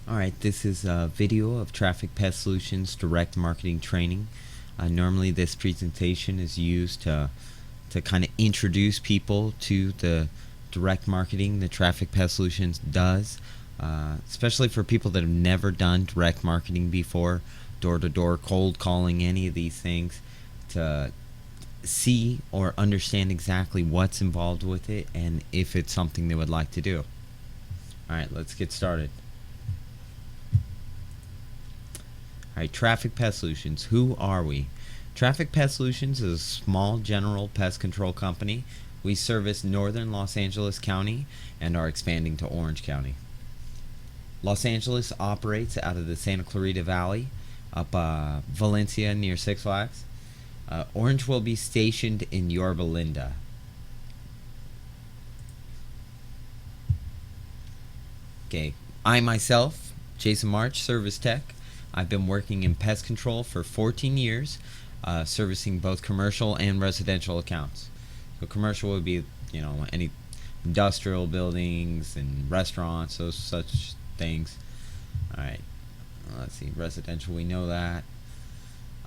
Alright, this is a video of Traffic Pest Solutions direct marketing training. Normally this presentation is used to kind of introduce people to the direct marketing that Traffic Pest Solutions does, especially for people that have never done direct marketing before, door-to-door, cold calling, any of these things, to see or understand exactly what's involved with it and if it's something they would like to do. Alright, let's get started. Alright, Traffic Pest Solutions. Who are we? Traffic Pest Solutions is a small general pest control company. We service northern Los Angeles County and are expanding to Orange County. Los Angeles operates out of the Santa Clarita Valley, up Valencia near Six Flags. Orange will be stationed in Yorba Linda. Okay, I myself, Jason March, service tech. I've been working in pest control for 14 years, servicing both commercial and residential accounts. So commercial would be, any industrial buildings and restaurants, those such things. Alright, let's see, residential, we know that.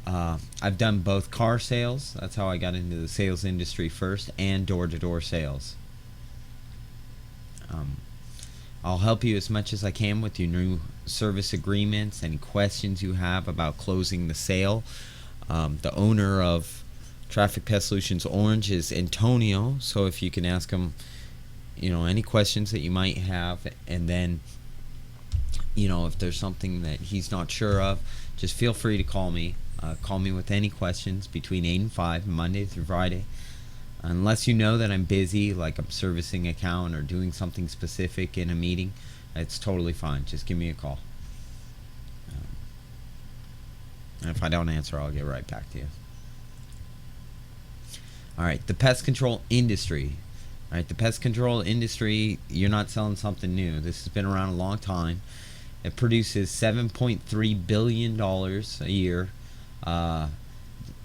I've done both car sales, that's how I got into the sales industry first, and door-to-door sales. I'll help you as much as I can with your new service agreements, any questions you have about closing the sale. The owner of Traffic Pest Solutions Orange is Antonio, so if you can ask him, any questions that you might have, and then, if there's something that he's not sure of, just feel free to call me. Call me with any questions between 8 and 5, Monday through Friday. Unless you know that I'm busy, like I'm servicing an account or doing something specific in a meeting, it's totally fine. Just give me a call. And if I don't answer, I'll get right back to you. Alright, the pest control industry. Alright, the pest control industry, you're not selling something new. This has been around a long time. It produces $7.3 billion a year.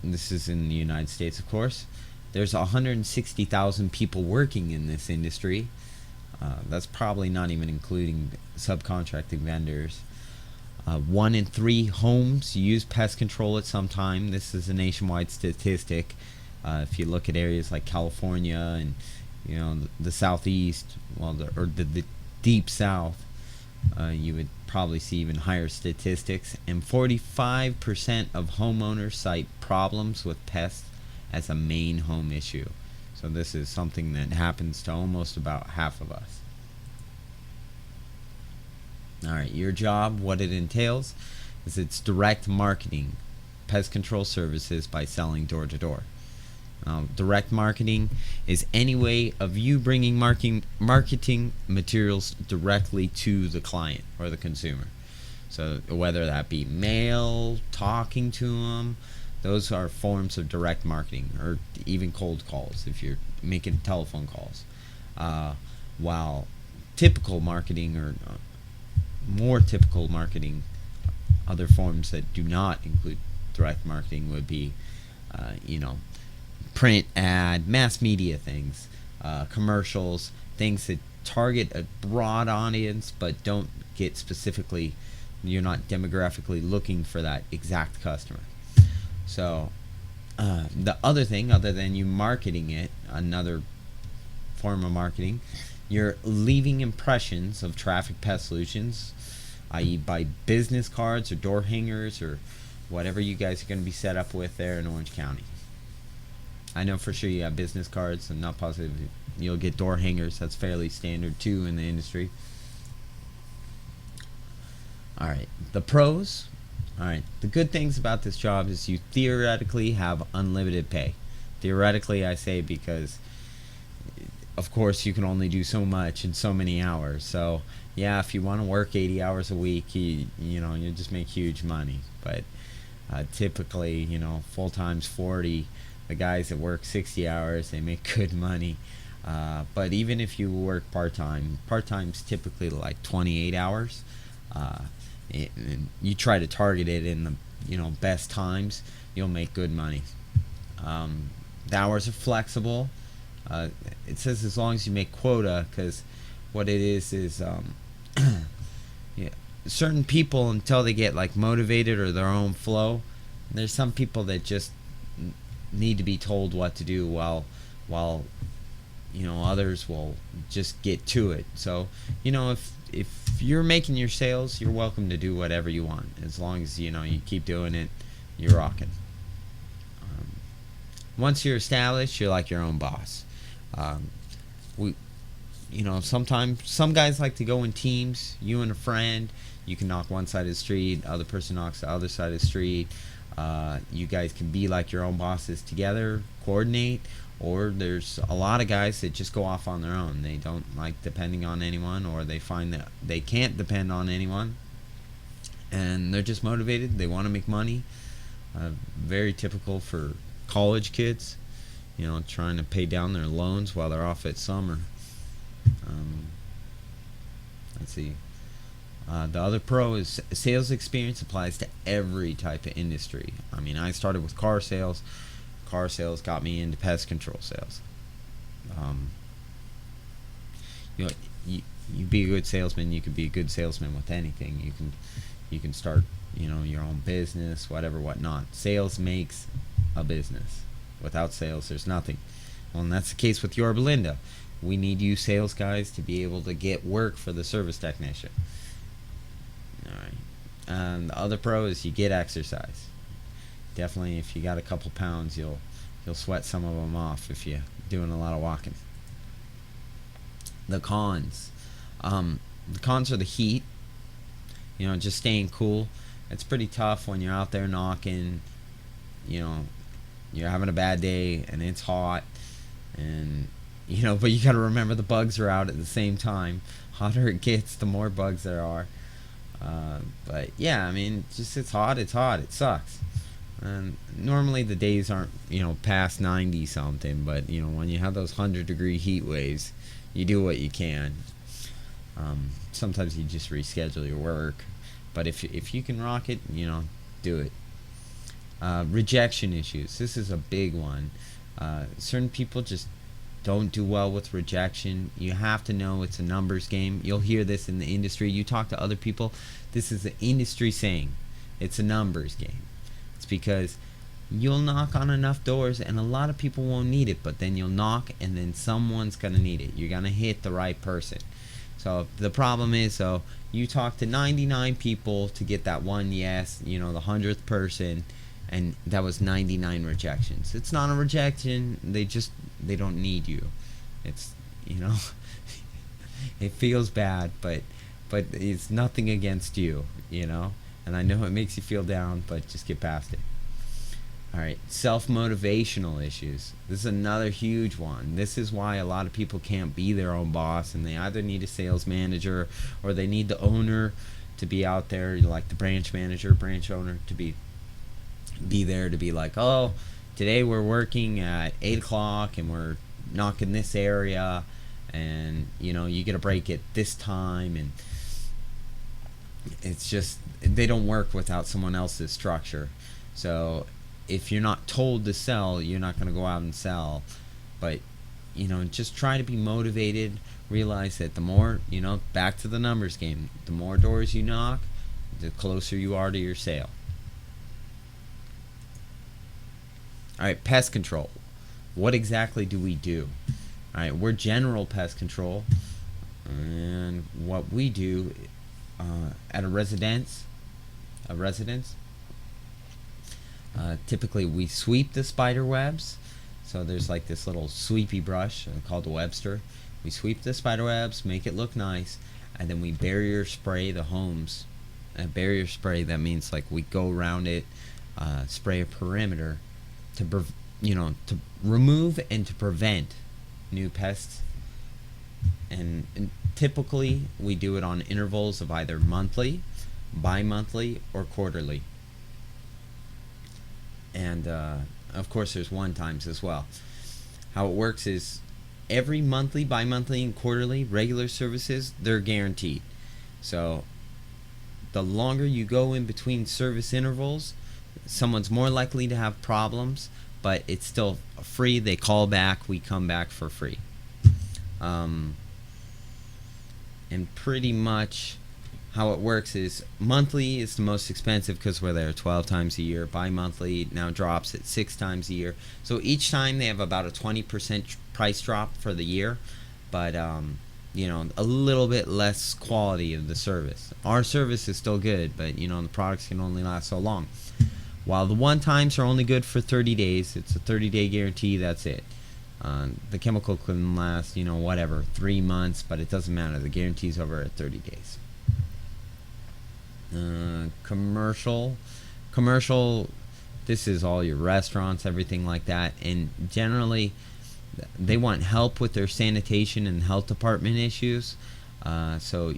This is in the United States, of course. There's 160,000 people working in this industry. That's probably not even including subcontracting vendors. 1 in 3 homes use pest control at some time. This is a nationwide statistic. If you look at areas like California and the southeast, the deep south, you would probably see even higher statistics. And 45% of homeowners cite problems with pests as a main home issue. So this is something that happens to almost about half of us. Alright, your job, what it entails, is it's direct marketing pest control services by selling door to door. Direct marketing is any way of you bringing marketing materials directly to the client or the consumer. So whether that be mail, talking to them, those are forms of direct marketing, or even cold calls if you're making telephone calls. While typical marketing, or more typical marketing, other forms that do not include direct marketing would be, print ad, mass media things, commercials, things that target a broad audience but don't get specifically, you're not demographically looking for that exact customer. So the other thing, other than you marketing it, another form of marketing, you're leaving impressions of Traffic Pest Solutions, i.e. by business cards or door hangers or whatever you guys are going to be set up with there in Orange County. I know for sure you have business cards. I'm not positive you'll get door hangers. That's fairly standard too in the industry. Alright, the pros. Alright, the good things about this job is you theoretically have unlimited pay. Theoretically, I say, because of course you can only do so much in so many hours. So yeah, if you want to work 80 hours a week, you just make huge money. But typically, full time's 40. The guys that work 60 hours, they make good money. But even if you work part-time's typically like 28 hours. And you try to target it in the best times, you'll make good money. The hours are flexible. It says as long as you make quota, because what it is yeah, certain people, until they get like motivated or their own flow, there's some people that just need to be told what to do, while others will just get to it. So if you're making your sales, you're welcome to do whatever you want, as long as you keep doing it. You're rocking. um, Once you're established, you're like your own boss. We Sometimes some guys like to go in teams. You and a friend, you can knock one side of the street, other person knocks the other side of the street. You guys can be like your own bosses together, coordinate. Or there's a lot of guys that just go off on their own. They don't like depending on anyone, or they find that they can't depend on anyone, and they're just motivated. They want to make money. Very typical for college kids, trying to pay down their loans while they're off at summer. Um, let's see. The other pro is sales experience applies to every type of industry. I mean, I started with car sales. Car sales got me into pest control sales. Um, you know, you be a good salesman. You can be a good salesman with anything. You can start your own business, whatever, whatnot. Sales makes a business. Without sales, there's nothing. Well, and that's the case with Yorba Linda. We need you sales guys to be able to get work for the service technician. All right. And the other pro is you get exercise. Definitely, if you got a couple pounds, you'll sweat some of them off if you're doing a lot of walking. The cons. The cons are the heat. Just staying cool. It's pretty tough when you're out there knocking. You're having a bad day and it's hot, and but you got to remember the bugs are out at the same time. Hotter it gets, the more bugs there are. But yeah, I mean, just it's hot. It sucks. And normally the days aren't past 90 something, but when you have those 100-degree heat waves, you do what you can. Sometimes you just reschedule your work, but if you can rock it, do it. Rejection issues. This is a big one. Certain people just don't do well with rejection. You have to know it's a numbers game. You'll hear this in the industry. You talk to other people. This is the industry saying. It's a numbers game. It's because you'll knock on enough doors and a lot of people won't need it, but then you'll knock and then someone's going to need it. You're going to hit the right person. So the problem is, you talk to 99 people to get that one yes, the 100th person, and that was 99 rejections. It's not a rejection. They don't need you. It's it feels bad, but it's nothing against you, And I know it makes you feel down, but just get past it. All right, self-motivational issues. This is another huge one. This is why a lot of people can't be their own boss, and they either need a sales manager or they need the owner to be out there, like the branch manager, branch owner, to be there to be like, oh, today we're working at 8 o'clock and we're knocking this area, and you get a break at this time. And it's just, they don't work without someone else's structure. So if you're not told to sell, you're not going to go out and sell. But just try to be motivated. Realize that the more, back to the numbers game, the more doors you knock, the closer you are to your sale. Alright, pest control. What exactly do we do? Alright, we're general pest control. And what we do at a residence, typically we sweep the spider webs. So there's like this little sweepy brush called the Webster. We sweep the spider webs, make it look nice, and then we barrier spray the homes. Barrier spray, that means like we go around it, spray a perimeter to to remove and to prevent new pests. And typically we do it on intervals of either monthly, bi-monthly, or quarterly. And of course there's one times as well. How it works is every monthly, bi-monthly, and quarterly regular services, they're guaranteed. So the longer you go in between service intervals, someone's more likely to have problems, but it's still free. They call back, we come back for free. And pretty much how it works is monthly is the most expensive because we're there 12 times a year. Bi-monthly now drops at 6 times a year. So each time they have about a 20% price drop for the year, but a little bit less quality of the service. Our service is still good, but the products can only last so long. While the one times are only good for 30 days, it's a 30-day guarantee, that's it. The chemical can last, 3 months, but it doesn't matter. The guarantee's over at 30 days. Commercial, this is all your restaurants, everything like that. And generally, they want help with their sanitation and health department issues. So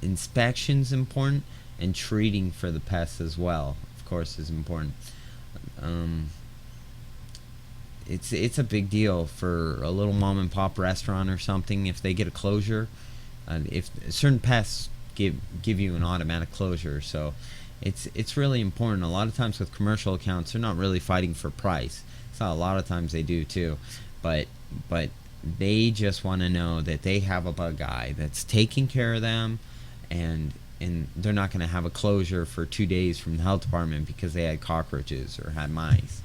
inspection's important, and treating for the pests as well, of course, is important. It's a big deal for a little mom and pop restaurant or something. If they get a closure, if certain pests give you an automatic closure, so it's really important. A lot of times with commercial accounts, they're not really fighting for price. So a lot of times they do too, but they just want to know that they have a bug guy that's taking care of them, and they're not going to have a closure for 2 days from the health department because they had cockroaches or had mice.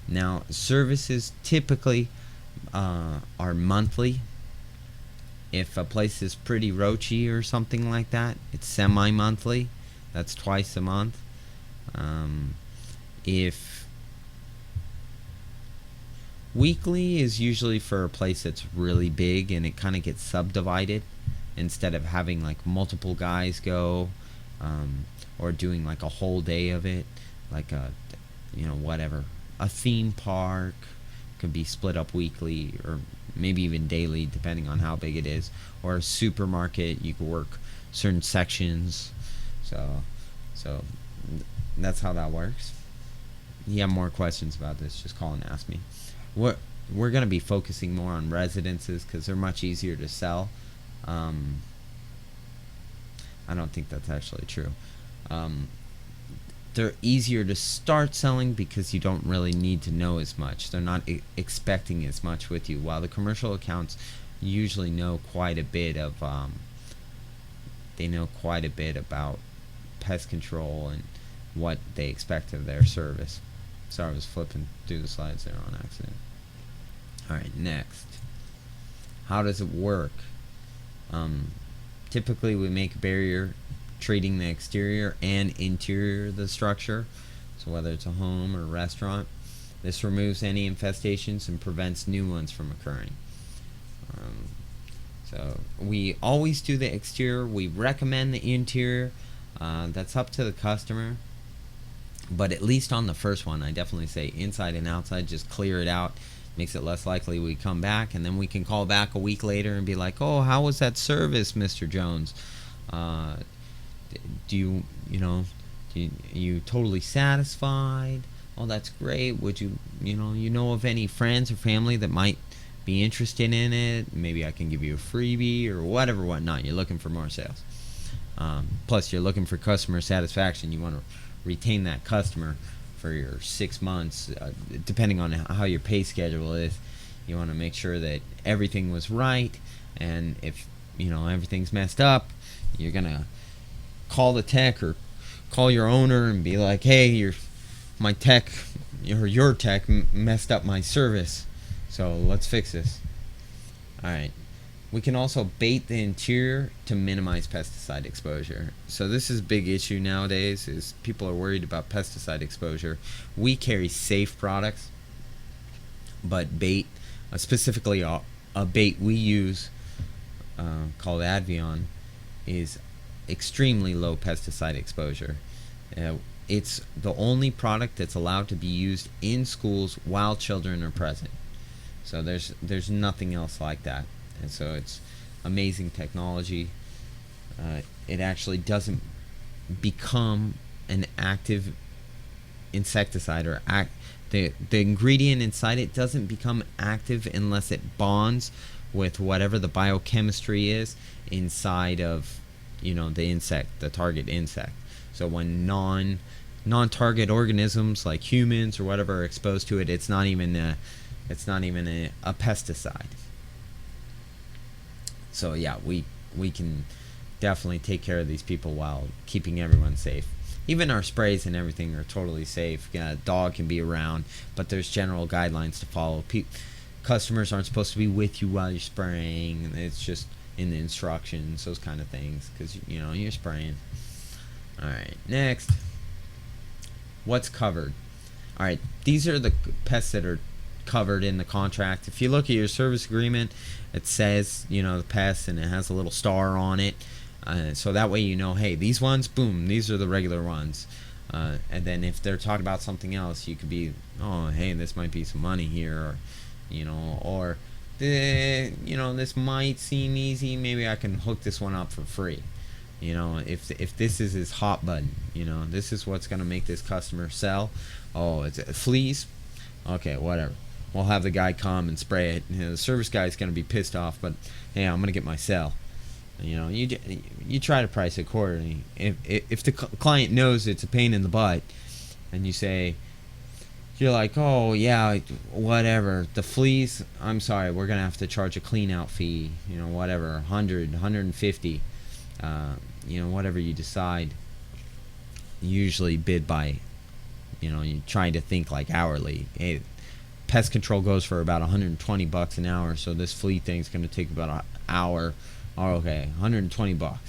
Now, services typically are monthly. If a place is pretty roachy or something like that, it's semi-monthly. That's twice a month. If weekly is usually for a place that's really big and it kind of gets subdivided, instead of having like multiple guys go, or doing like a whole day of it, like whatever. A theme park could be split up weekly or maybe even daily, depending on how big it is. Or a supermarket, you could work certain sections. So that's how that works. If you have more questions about this, just call and ask me. We're going to be focusing more on residences because they're much easier to sell. I don't think that's actually true. They're easier to start selling because you don't really need to know as much. They're not expecting as much with you, while the commercial accounts usually know quite a bit of about pest control and what they expect of their service. Sorry, I was flipping through the slides there on accident. Alright, next. How does it work? Typically we make a barrier treating the exterior and interior of the structure, so whether it's a home or a restaurant. This removes any infestations and prevents new ones from occurring. So we always do the exterior. We recommend the interior. That's up to the customer, but at least on the first one, I definitely say inside and outside, just clear it out. Makes it less likely we come back, and then we can call back a week later and be like, oh, how was that service, Mr. Jones? You totally satisfied? Oh, that's great. Would you know of any friends or family that might be interested in it? Maybe I can give you a freebie or whatnot. You're looking for more sales. Plus, you're looking for customer satisfaction. You want to retain that customer for your 6 months, depending on how your pay schedule is. You want to make sure that everything was right, and if everything's messed up, you're gonna call the tech or call your owner and be like, hey, your tech messed up my service, so let's fix this. Alright, we can also bait the interior to minimize pesticide exposure. So this is a big issue nowadays, is people are worried about pesticide exposure. We carry safe products, but bait, specifically a bait we use called Advion, is extremely low pesticide exposure. It's the only product that's allowed to be used in schools while children are present. So there's nothing else like that, and so it's amazing technology. It actually doesn't become an active insecticide, or the ingredient inside it doesn't become active unless it bonds with whatever the biochemistry is inside of the insect, the target insect. So when non-target organisms like humans or whatever are exposed to it, it's not even a pesticide. So yeah, we can definitely take care of these people while keeping everyone safe. Even our sprays and everything are totally safe. Yeah, a dog can be around, but there's general guidelines to follow. Customers aren't supposed to be with you while you're spraying. It's just in the instructions, those kind of things, because you're spraying. All right, next, what's covered? All right, these are the pests that are covered in the contract. If you look at your service agreement, it says the pest, and it has a little star on it, so that way hey, these ones, boom, these are the regular ones. And then if they're talking about something else, you could be, oh, hey, this might be some money here, or this might seem easy, maybe I can hook this one up for free. If this is his hot button, this is what's going to make this customer sell. Oh, it's fleas. Okay, whatever. We'll have the guy come and spray it. The service guy's going to be pissed off, but hey, I'm going to get my sell. You try to price it accordingly. If the client knows it's a pain in the butt, and you say, you're like, oh yeah, whatever, the fleas, I'm sorry, we're gonna have to charge a clean out fee, whatever, 100, 150, whatever you decide. You usually bid by, you trying to think like hourly. Hey, pest control goes for about $120 an hour, so this flea thing's gonna take about an hour. Oh, okay, $120,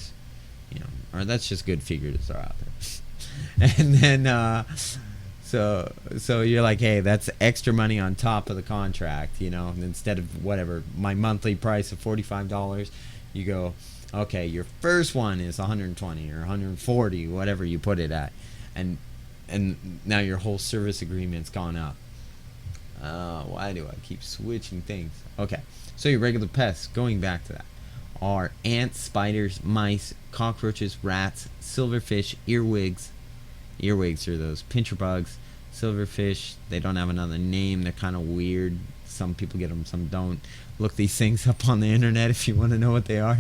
or that's just good figure to throw out there. And then so you're like, hey, that's extra money on top of the contract, instead of whatever my monthly price of $45, you go, okay, your first one is 120 or 140, whatever you put it at, and now your whole service agreement's gone up. Why do I keep switching things? Okay, so your regular pests, going back to that, are ants, spiders, mice, cockroaches, rats, silverfish, earwigs. Earwigs are those pincher bugs. Silverfish, they don't have another name. They're kind of weird. Some people get them, some don't. Look these things up on the internet if you want to know what they are.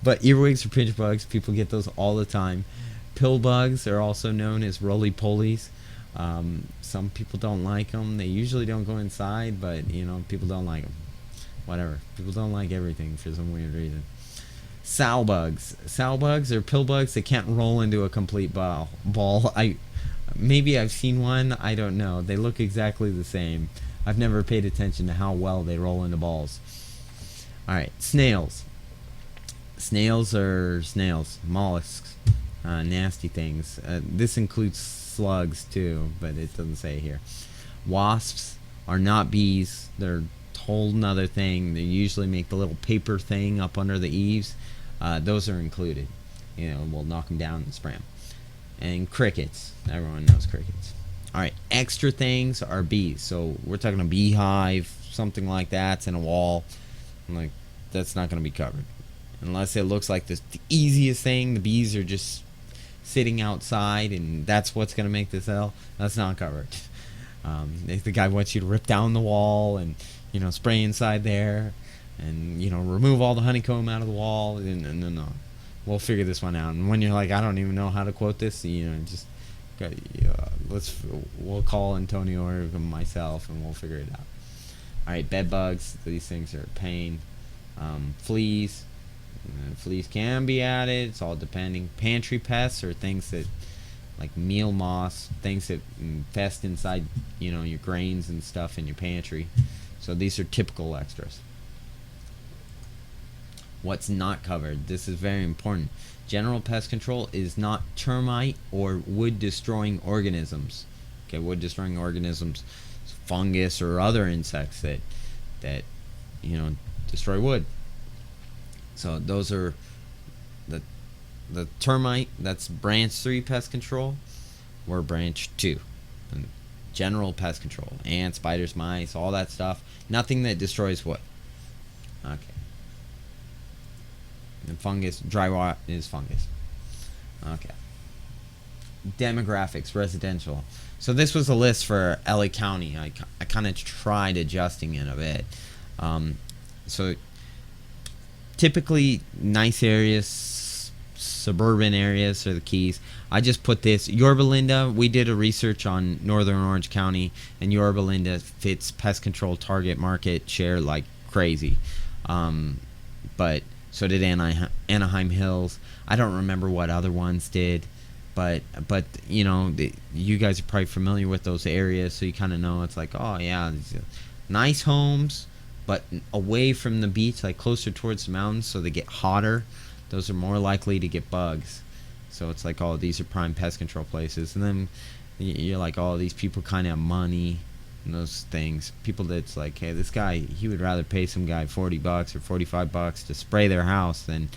But earwigs or pincher bugs, people get those all the time. Pill bugs are also known as roly-polies. Some people don't like them. They usually don't go inside, but people don't like them. Whatever. People don't like everything for some weird reason. Sow bugs. Sow bugs are pill bugs that can't roll into a complete ball. Maybe I've seen one. I don't know. They look exactly the same. I've never paid attention to how well they roll into balls. All right, snails. Snails are snails, mollusks, nasty things. This includes slugs too, but it doesn't say here. Wasps are not bees. They're a whole nother thing. They usually make the little paper thing up under the eaves. Those are included. We'll knock them down and spray them. And crickets. Everyone knows crickets. All right, extra things are bees. So we're talking a beehive, something like that's in a wall. Like, that's not going to be covered. Unless it looks like the easiest thing. The bees are just sitting outside, and that's what's going to make the sell. That's not covered. If the guy wants you to rip down the wall and, spray inside there and, remove all the honeycomb out of the wall, no. We'll figure this one out. And when you're like, I don't even know how to quote this, just we'll call Antonio or myself, and we'll figure it out. All right, bed bugs. These things are a pain. Fleas. Fleas can be added. It's all depending. Pantry pests are things that, like meal moss, things that infest inside, your grains and stuff in your pantry. So these are typical extras. What's not covered? This is very important. General pest control is not termite or wood-destroying organisms. Okay, wood-destroying organisms, fungus or other insects that destroy wood. So those are the termite. That's branch 3 pest control. We're branch 2. And general pest control, ants, spiders, mice, all that stuff. Nothing that destroys wood. Okay. And fungus, dry rot is fungus. Okay. Demographics, residential. So this was a list for LA County. I kind of tried adjusting it a bit. So typically nice areas, suburban areas are the keys. I just put this. Yorba Linda, we did a research on Northern Orange County, and Yorba Linda fits pest control target market share like crazy. But So did Anaheim Hills. I don't remember what other ones did, but you know, you guys are probably familiar with those areas, so you kind of know it's like, oh yeah, these nice homes, but away from the beach, like closer towards the mountains, so they get hotter. Those are more likely to get bugs. So it's like, oh, these are prime pest control places, and then you're like, oh, these people kind of have money and those things. People that's like, hey, this guy, he would rather pay some guy $40 or $45 to spray their house than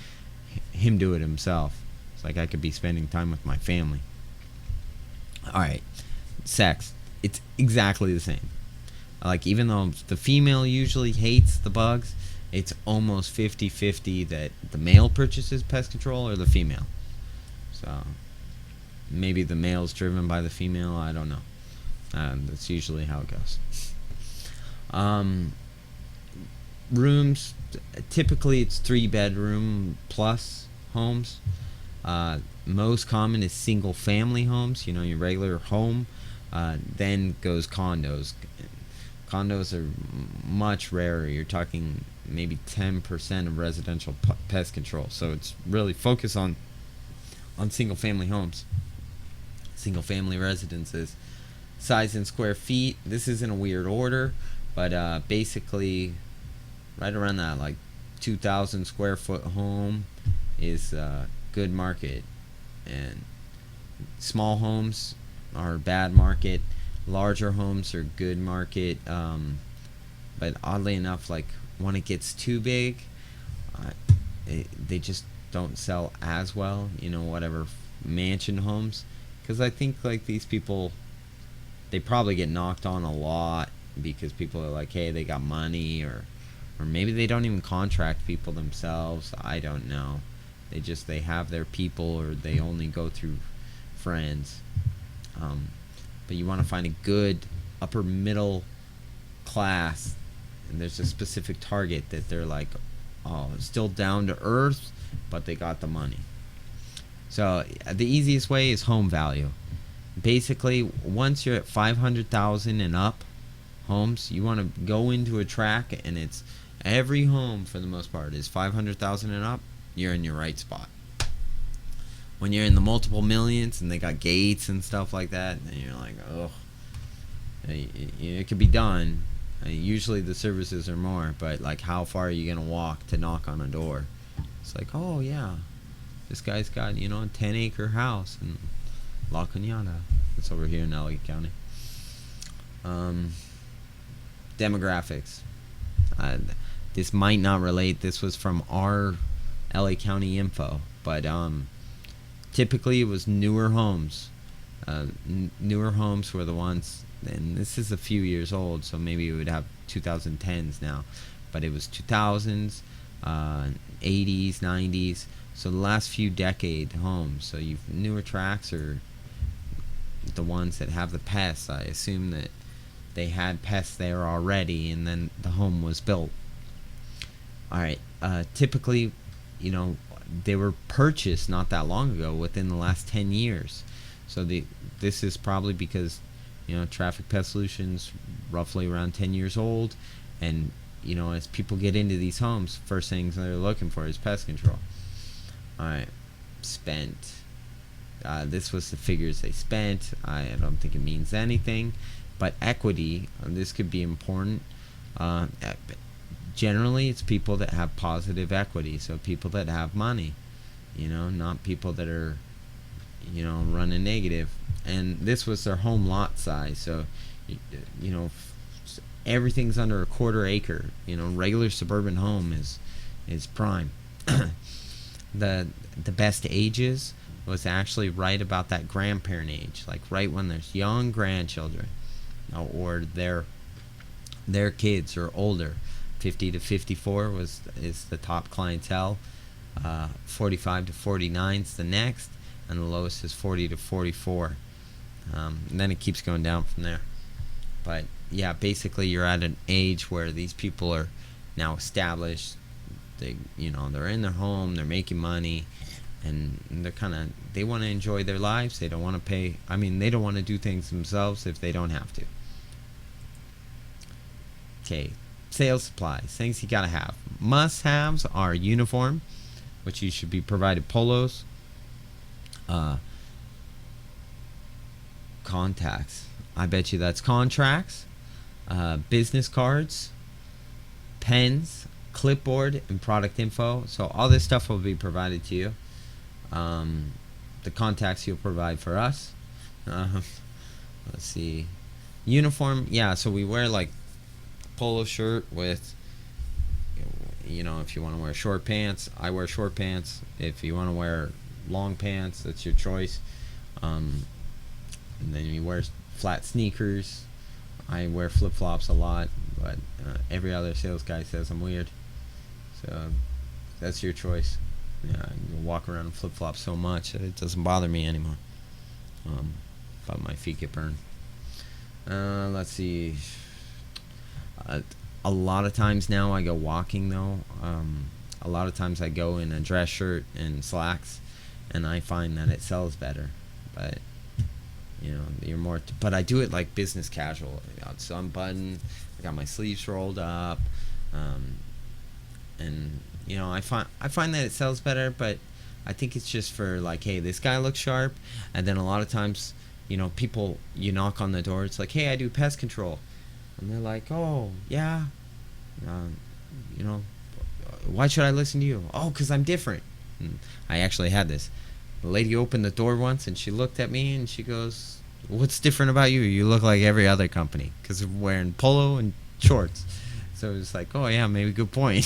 him do it himself. It's like I could be spending time with my family. All right, sex. It's exactly the same. Like, even though the female usually hates the bugs, it's almost 50-50 that the male purchases pest control or the female. So maybe the male's driven by the female. I don't know. That's usually how it goes. Rooms, typically it's 3-bedroom plus homes. Most common is single family homes, you know, your regular home. Then goes condos. Condos are much rarer. You're talking maybe 10% of residential pest control. So it's really focused on single family homes, single family residences. Size in square feet, this is in a weird order, but basically right around that, like 2,000 square foot home is good market, and small homes are bad market. Larger homes are good market, but oddly enough, like when it gets too big, they just don't sell as well, you know, whatever mansion homes, because I think like these people, they probably get knocked on a lot because people are like, hey, they got money, or maybe they don't even contract people themselves. I don't know. They have their people, or they only go through friends. But you want to find a good upper middle class, and there's a specific target that they're like, oh, still down to earth, but they got the money. So the easiest way is home value. Basically, once you're at 500,000 and up homes, you want to go into a track, and it's every home for the most part is 500,000 and up. You're in your right spot. When you're in the multiple millions and they got gates and stuff like that, and you're like, oh, it could be done. Usually the services are more, but like, how far are you gonna walk to knock on a door? It's like, oh yeah, this guy's got, you know, a 10-acre house in La Cañada. It's over here in LA County. Demographics. This might not relate. This was from our LA County info, but typically it was newer homes. Newer homes were the ones, and this is a few years old, so maybe it would have 2010s now, but it was 2000s, 80s, 90s. So the last few decade homes. So you've newer tracks are the ones that have the pests. I assume that they had pests there already, and then the home was built. All right. Typically, you know, they were purchased not that long ago, within the last 10 years. So this is probably because, you know, Traffic Pest Solutions roughly around 10 years old, and you know, as people get into these homes, first things they're looking for is pest control. All right, spent. This was the figures they spent. I don't think it means anything, but equity. This could be important. Generally, it's people that have positive equity, so people that have money. You know, not people that are, you know, running negative. And this was their home lot size, so you know, everything's under a quarter acre. You know, regular suburban home is prime. The best ages was actually right about that grandparent age, like right when there's young grandchildren, or their kids are older. 50 to 54 is the top clientele. 45 to 49 is the next, and the lowest is 40 to 44. And then it keeps going down from there. But yeah, basically you're at an age where these people are now established. They, you know, they're in their home, they're making money, and they want to enjoy their lives. They don't want to pay. I mean, they don't want to do things themselves if they don't have to. Okay, Sales supplies, things you gotta have. Must-haves are uniform, which you should be provided polos, uh, contacts. I bet you that's contracts, business cards, pens, clipboard, and product info. So all this stuff will be provided to you. The contacts you'll provide for us. Uh, let's see. Uniform, yeah. So we wear like polo shirt with, if you want to wear short pants, I wear short pants. If you want to wear long pants, that's your choice. And then you wear flat sneakers. I wear flip flops a lot, but every other sales guy says I'm weird. So that's your choice. Yeah, you walk around in flip flops so much that it doesn't bother me anymore. But my feet get burned. Let's see. A lot of times now I go walking though. A lot of times I go in a dress shirt and slacks, and I find that it sells better. But you're more. But I do it like business casual. I got some button. I got my sleeves rolled up, and I find that it sells better. But I think it's just for like, hey, this guy looks sharp, and then a lot of times, people, you knock on the door. It's like, hey, I do pest control. And they're like, oh, yeah, why should I listen to you? Oh, because I'm different. And I actually had this. The lady opened the door once, and she looked at me, and she goes, what's different about you? You look like every other company, because I'm wearing polo and shorts. So it's like, oh, yeah, maybe good point,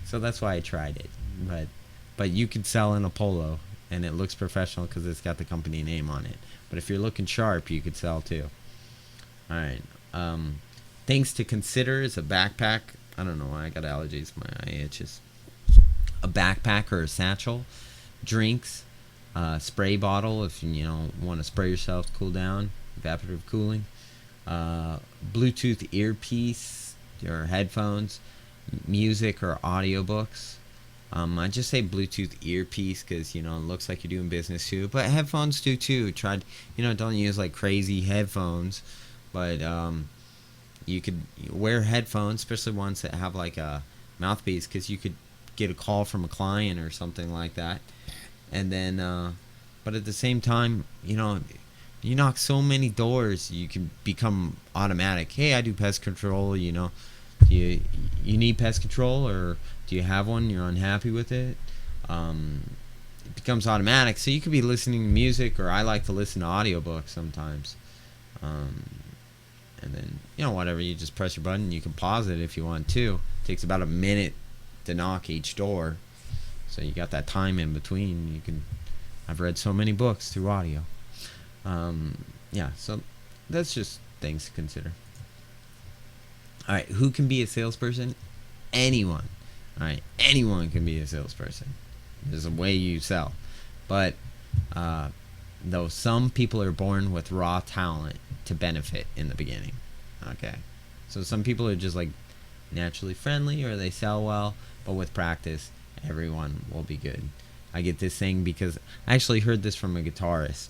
So that's why I tried it. But you could sell in a polo, and it looks professional because it's got the company name on it. But if you're looking sharp, you could sell too. All right. Things to consider is a backpack. I don't know why I got allergies. My eye itches. A backpack or a satchel. Drinks. Spray bottle if you want to spray yourself to cool down. Evaporative cooling. Bluetooth earpiece or headphones. Music or audiobooks. I just say Bluetooth earpiece because it looks like you're doing business too. But headphones do too. Don't use like crazy headphones. But you could wear headphones, especially ones that have like a mouthpiece, because you could get a call from a client or something like that. And then, but at the same time, you knock so many doors, you can become automatic. Hey, I do pest control. Do you need pest control, or do you have one? You're unhappy with it. It becomes automatic. So you could be listening to music, or I like to listen to audiobooks sometimes. And then, whatever, you just press your button. You can pause it if you want to. It takes about a minute to knock each door. So you got that time in between. I've read so many books through audio. So that's just things to consider. All right, who can be a salesperson? Anyone. All right, anyone can be a salesperson. There's a way you sell. But, though some people are born with raw talent to benefit in the beginning. Okay. So some people are just like naturally friendly, or they sell well, but with practice, everyone will be good. I get this thing because I actually heard this from a guitarist.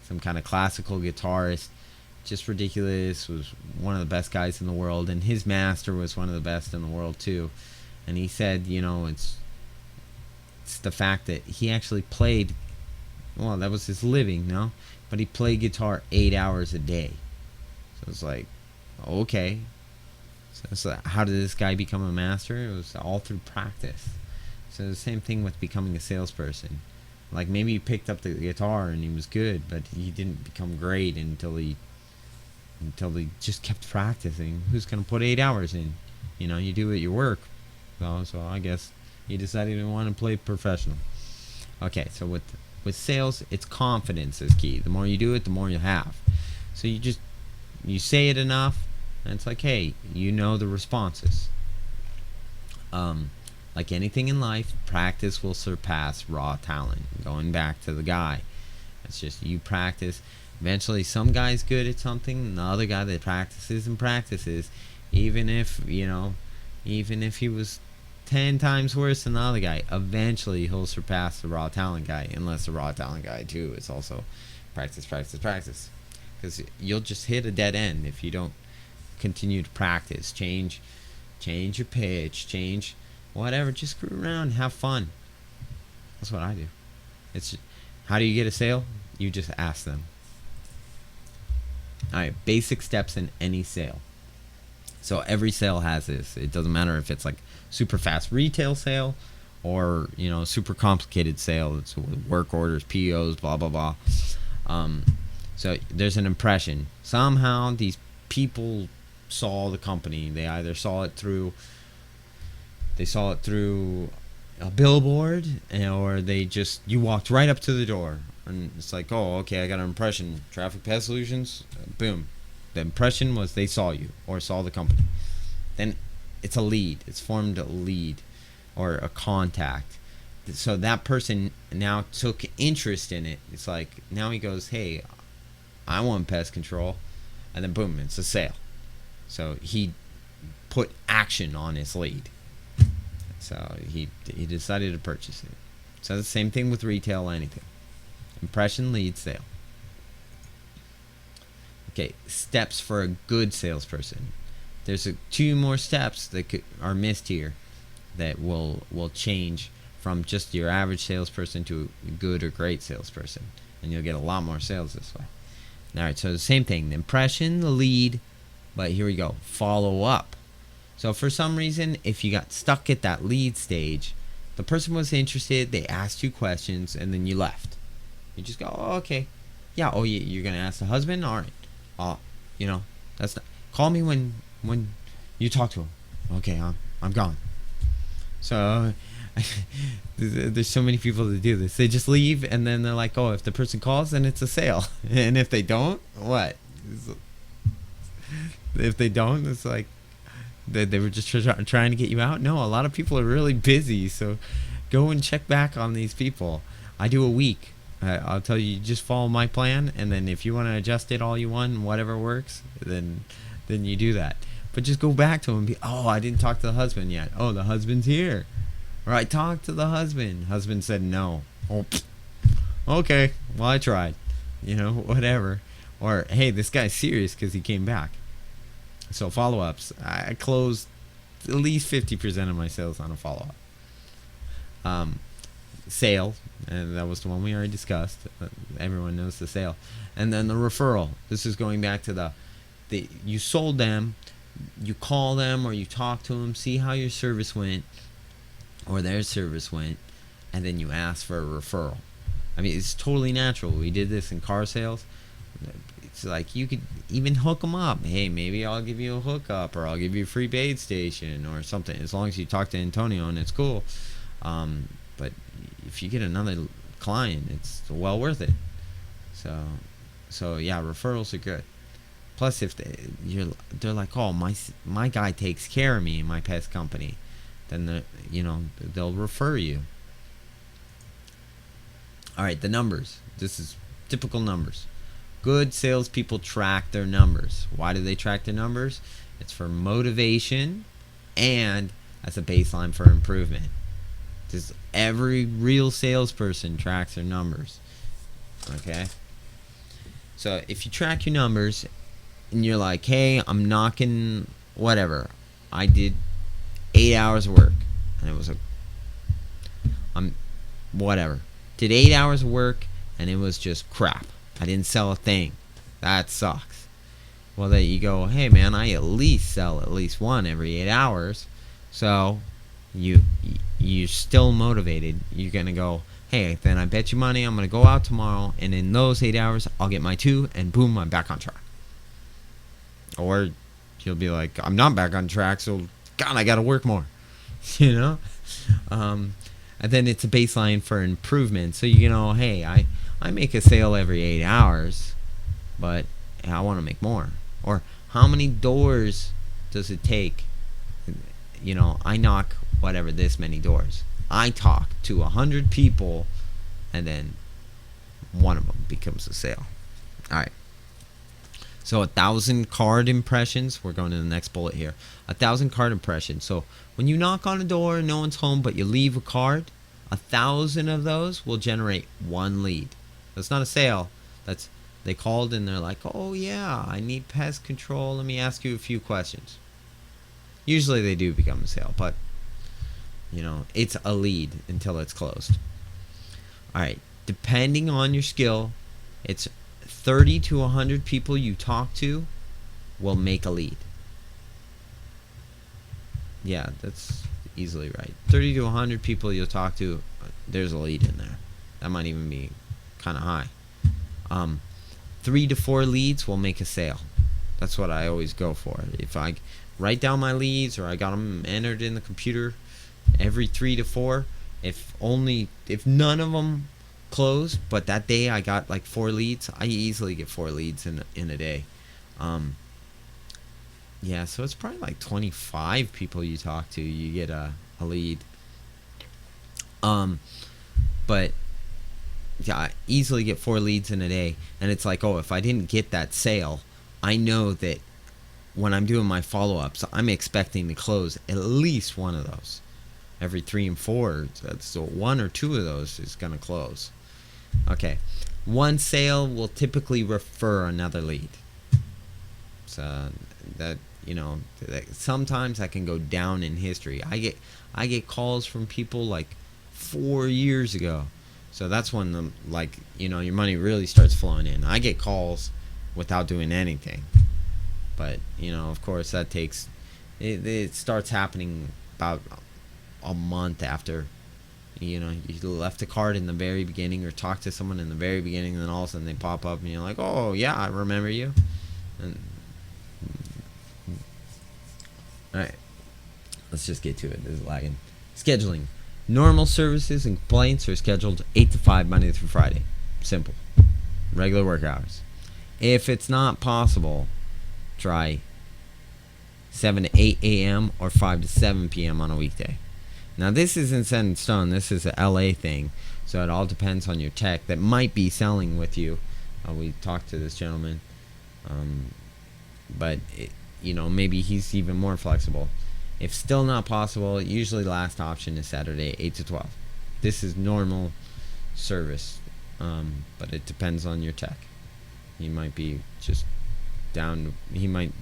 Some kind of classical guitarist, just ridiculous, was one of the best guys in the world, and his master was one of the best in the world too. And he said, it's the fact that he actually played, well, that was his living, no? But he played guitar 8 hours a day. So it's like, okay. So how did this guy become a master? It was all through practice. So the same thing with becoming a salesperson. Like maybe he picked up the guitar and he was good, but he didn't become great until he just kept practicing. Who's going to put 8 hours in? You do it, you work. So I guess he decided he wanted to play professional. Okay, so with sales, it's confidence is key. The more you do it, the more you have. So you say it enough, and it's like, hey, the responses. Like anything in life, practice will surpass raw talent. Going back to the guy, it's just you practice. Eventually, some guy's good at something, and the other guy that practices and practices, even if he was 10 times worse than the other guy, eventually he'll surpass the raw talent guy, unless the raw talent guy too is also practice, because you'll just hit a dead end if you don't continue to practice, change your pitch, change whatever. Just screw around, have fun. That's what I do. It's how do you get a sale? You just ask them. All right, basic steps in any sale. So every sale has this. It doesn't matter if it's like super fast retail sale or, you know, super complicated sale. It's work orders, POs, blah blah blah. So there's an impression. Somehow these people saw the company. They either saw it through a billboard, or you walked right up to the door and it's like, oh, okay, I got an impression. Traffic Pest Solutions, boom. The impression was they saw you or saw the company. Then it's a lead. It's formed a lead or a contact. So that person now took interest in it. It's like now he goes, hey, I want pest control, and then boom, it's a sale. So he put action on his lead. So he decided to purchase it. So the same thing with retail, anything. Impression, lead, sale. Okay, steps for a good salesperson. There's two more steps that are missed here that will change from just your average salesperson to a good or great salesperson, and you'll get a lot more sales this way. All right, so the same thing, the impression, the lead, but here we go, follow up. So for some reason, if you got stuck at that lead stage, the person was interested, they asked you questions, and then you left. You just go, oh, okay. Yeah, oh, you're going to ask the husband? All right. You know, that's not, call me when you talk to him. Okay, I'm gone. So there's so many people that do this. They just leave, and then they're like, oh, if the person calls, then it's a sale. And if they don't, what? If they don't, it's like they were just trying to get you out. No, a lot of people are really busy, so go and check back on these people. I do a week. I'll tell you, just follow my plan, and then if you want to adjust it all you want, whatever works, then you do that. But just go back to him and be, oh, I didn't talk to the husband yet. Oh, the husband's here. Or I talked to the husband. Husband said no. Oh, okay. Well, I tried. You know, whatever. Or, hey, this guy's serious because he came back. So follow-ups. I closed at least 50% of my sales on a follow-up. Sale, and that was the one we already discussed. Everyone knows the sale. And then the referral. This is going back to the you sold them, you call them or you talk to them, see how your service went or their service went, and then you ask for a referral. I mean, it's totally natural. We did this in car sales. It's like you could even hook them up. Hey, maybe I'll give you a hookup, or I'll give you a free aid station or something, as long as you talk to Antonio and it's cool. But if you get another client, it's well worth it. So yeah, referrals are good. Plus, if they're like, oh, my guy takes care of me in my pest company, then they'll refer you. All right, the numbers. This is typical numbers. Good salespeople track their numbers. Why do they track their numbers? It's for motivation and as a baseline for improvement. Just every real salesperson tracks their numbers. Okay? So if you track your numbers and you're like, hey, I'm knocking whatever. I did 8 hours of work. And it was whatever. Did 8 hours of work and it was just crap. I didn't sell a thing. That sucks. Well, then you go, hey man, I at least sell at least one every 8 hours. So you're still motivated. You're gonna go, hey, then I bet you money I'm gonna go out tomorrow, and in those 8 hours I'll get my 2, and boom, I'm back on track. Or you'll be like, I'm not back on track, so God, I gotta work more. You know? And then it's a baseline for improvement. So you know, hey, I make a sale every 8 hours, but I want to make more. Or how many doors does it take? You know, I knock whatever this many doors. I talk to 100 people, and then one of them becomes a sale. All right. So 1,000 card impressions. We're going to the next bullet here. 1,000 card impressions. So when you knock on a door, no one's home, but you leave a card, 1,000 of those will generate one lead. That's not a sale. That's They called and they're like, oh yeah, I need pest control. Let me ask you a few questions. Usually they do become a sale, but it's a lead until it's closed. All right, depending on your skill, it's 30 to 100 people you talk to will make a lead. Yeah, that's easily right. 30 to 100 people you'll talk to, there's a lead in there. That might even be kind of high. 3 to 4 leads will make a sale. That's what I always go for. If I write down my leads or I got them entered in the computer, every 3 to 4, if none of them closed, but that day I got like 4 leads, I easily get 4 leads in a day. Yeah, so it's probably like 25 people you talk to, you get a lead. But yeah, I easily get 4 leads in a day, and it's like, oh, if I didn't get that sale, I know that when I'm doing my follow-ups, I'm expecting to close at least one of those. Every 3 and 4, so 1 or 2 of those is going to close. Okay, one sale will typically refer another lead. So that sometimes I can go down in history. I get calls from people like 4 years ago. So that's when your money really starts flowing in. I get calls without doing anything. But, of course that takes it starts happening about a month after you left a card in the very beginning or talked to someone in the very beginning, and then all of a sudden they pop up and you're like, oh yeah, I remember you. And alright, let's just get to it. This is lagging. Scheduling. Normal services and complaints are scheduled 8 to 5 Monday through Friday. Simple. Regular work hours. If it's not possible, try 7 to 8 a.m. or 5 to 7 p.m. on a weekday. Now this isn't set in stone. This is a LA thing. So it all depends on your tech that might be selling with you. We talked to this gentleman. But maybe he's even more flexible. If still not possible, usually last option is Saturday 8 to 12. This is normal service, but it depends on your tech. He might be just down. He might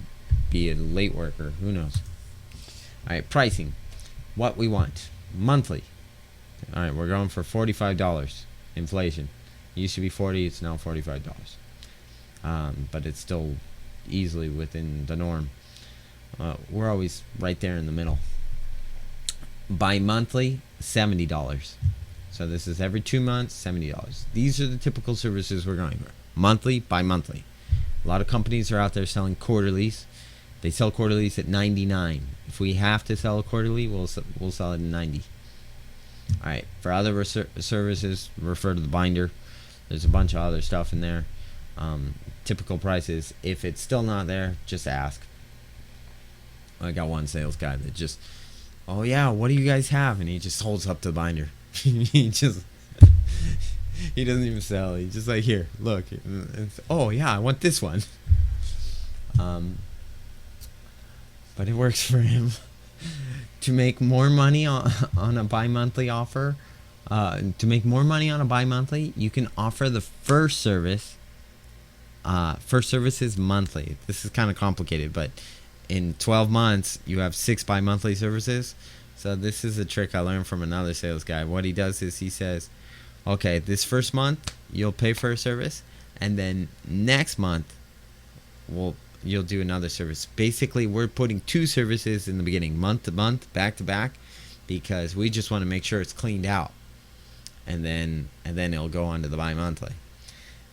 be a late worker. Who knows? All right, pricing. What we want monthly. All right, we're going for $45. Inflation. It used to be $40. It's now $45. But it's still easily within the norm. We're always right there in the middle. Bi-monthly, $70. So this is every 2 months, $70. These are the typical services we're going for. Monthly, bi-monthly. A lot of companies are out there selling quarterlies. They sell quarterlies at $99. If we have to sell a quarterly, we'll sell it at $90. All right. For other services, refer to the binder. There's a bunch of other stuff in there. Typical prices. If it's still not there, just ask. I got one sales guy that just, oh yeah, what do you guys have? And he just holds up the binder. he doesn't even sell. He's just like, here, look. Oh yeah, I want this one. But it works for him. To make more money on a bi-monthly offer, to make more money on a bi-monthly, you can offer the first service. First service is monthly. This is kind of complicated, but in 12 months, you have 6 bi-monthly services. So this is a trick I learned from another sales guy. What he does is he says, okay, this first month, you'll pay for a service, and then next month, you'll do another service. Basically, we're putting 2 services in the beginning, month to month, back to back, because we just want to make sure it's cleaned out. And then it'll go on to the bi-monthly.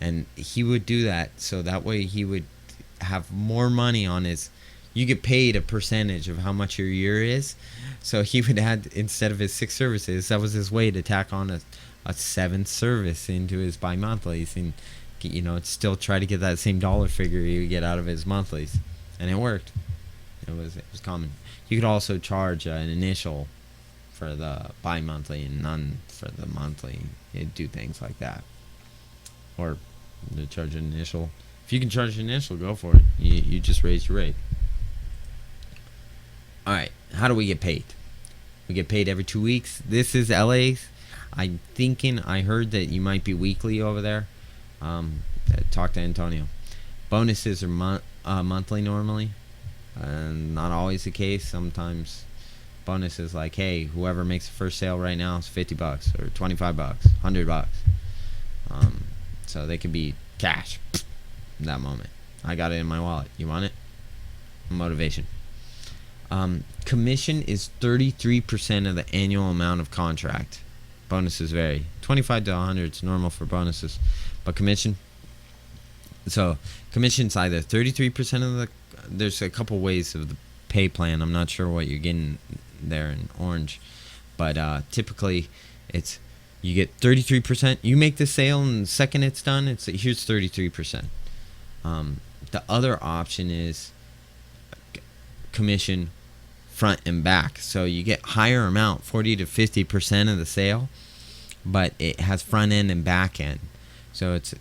And he would do that, so that way he would have more money on his... You get paid a percentage of how much your year is. So he would add, instead of his 6 services, that was his way to tack on a 7th service into his bi-monthlies. And, still try to get that same dollar figure you would get out of his monthlies. And it worked. It was common. You could also charge an initial for the bi-monthly and none for the monthly. You'd do things like that. Or to charge an initial. If you can charge an initial, go for it. You just raise your rate. Alright, how do we get paid? We get paid every 2 weeks. This is LA's. I heard that you might be weekly over there. Talk to Antonio. Bonuses are monthly normally. Not always the case. Sometimes bonuses like, hey, whoever makes the first sale right now is $50 or $25, $100. So they could be cash in that moment. I got it in my wallet. You want it? Motivation. Commission is 33% of the annual amount of contract. Bonuses vary. 25 to 100 is normal for bonuses, but commission's either 33% of the. There's a couple ways of the pay plan. I'm not sure what you're getting there in orange, but typically it's you get 33%. You make the sale, and the second it's done, here's 33%. The other option is commission front and back. So you get higher amount, 40 to 50% of the sale, but it has front end and back end. So it's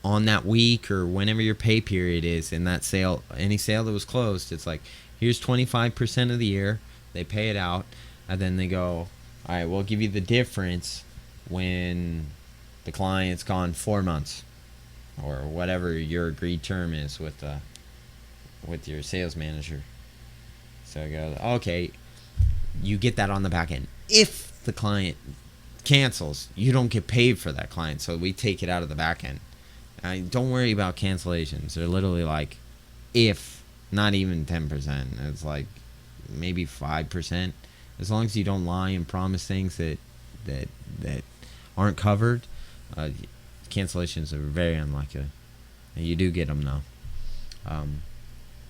on that week or whenever your pay period is in that sale, any sale that was closed, it's like, here's 25% of the year. They pay it out, and then they go, all right, we'll give you the difference when the client's gone 4 months, or whatever your agreed term is with your sales manager. So it goes, okay, you get that on the back end. If the client cancels, you don't get paid for that client, so we take it out of the back end. Don't worry about cancellations. They're literally like, if, not even 10%. It's like maybe 5%. As long as you don't lie and promise things that aren't covered, cancellations are very unlikely. And you do get them though.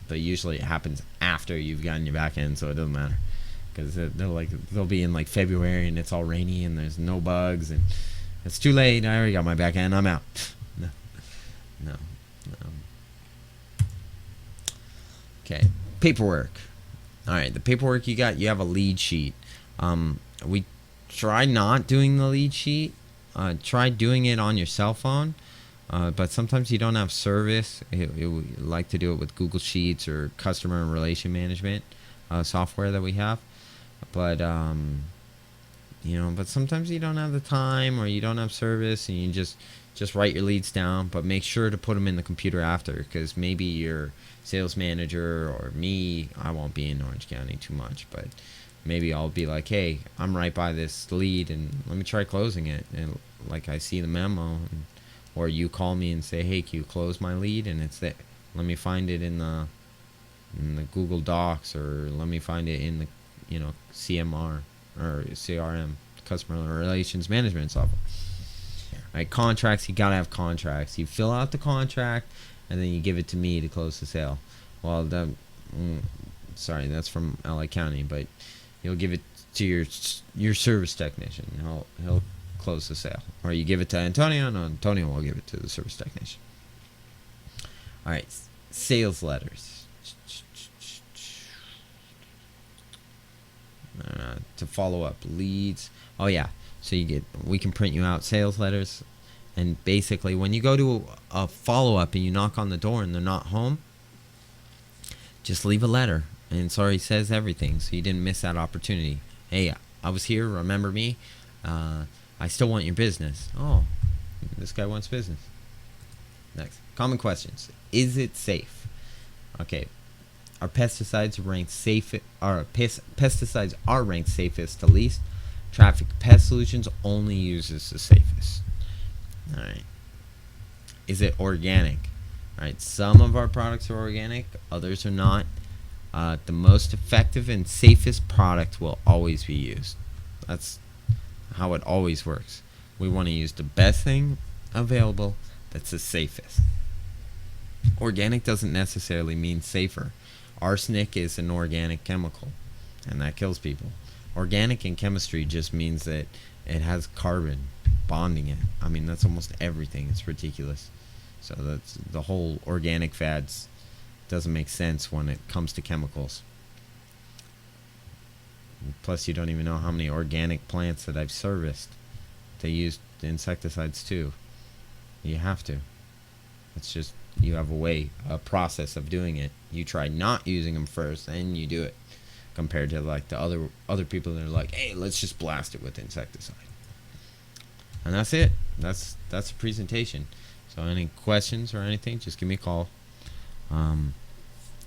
But usually it happens after you've gotten your back end, so it doesn't matter. Because they'll be in like February and it's all rainy and there's no bugs and it's too late. I already got my back end. I'm out. No. Okay, paperwork. All right, the paperwork you have a lead sheet. We try not doing the lead sheet. Try doing it on your cell phone. But sometimes you don't have service. We like to do it with Google Sheets or customer and relation management software that we have. But but sometimes you don't have the time or you don't have service, and you just write your leads down. But make sure to put them in the computer after, because maybe your sales manager or me, I won't be in Orange County too much, but maybe I'll be like, hey, I'm right by this lead, and let me try closing it. And like I see the memo, or you call me and say, hey, can you close my lead? And it's there. Let me find it in the Google Docs, or let me find it in the CMR or CRM, customer relations management software. Right, contracts, you gotta have contracts. You fill out the contract and then you give it to me to close the sale. Well, that's from LA County, but you'll give it to your service technician. He'll close the sale. Or you give it to Antonio, and Antonio will give it to the service technician. All right, sales letters. To follow up leads. Oh yeah, so we can print you out sales letters, and basically when you go to a follow up and you knock on the door and they're not home, just leave a letter and sorry says everything, so you didn't miss that opportunity. Hey, I was here. Remember me? I still want your business. Oh, this guy wants business. Next, common questions. Is it safe? Okay. Our pesticides are ranked safest to least. Traffic Pest Solutions only uses the safest. All right. Is it organic? All right. Some of our products are organic, others are not. The most effective and safest product will always be used. That's how it always works. We want to use the best thing available that's the safest. Organic doesn't necessarily mean safer. Arsenic is an organic chemical, and that kills people. Organic in chemistry just means that it has carbon bonding it. I mean, that's almost everything. It's ridiculous. So that's the whole organic fads doesn't make sense when it comes to chemicals. Plus, you don't even know how many organic plants that I've serviced. They use insecticides too. You have to. It's just, you have a process of doing it. You try not using them first, then you do it. Compared to like the other people that are like, hey, let's just blast it with insecticide. And that's it. That's a presentation. So any questions or anything, just give me a call.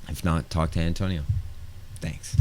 If not, talk to Antonio. Thanks.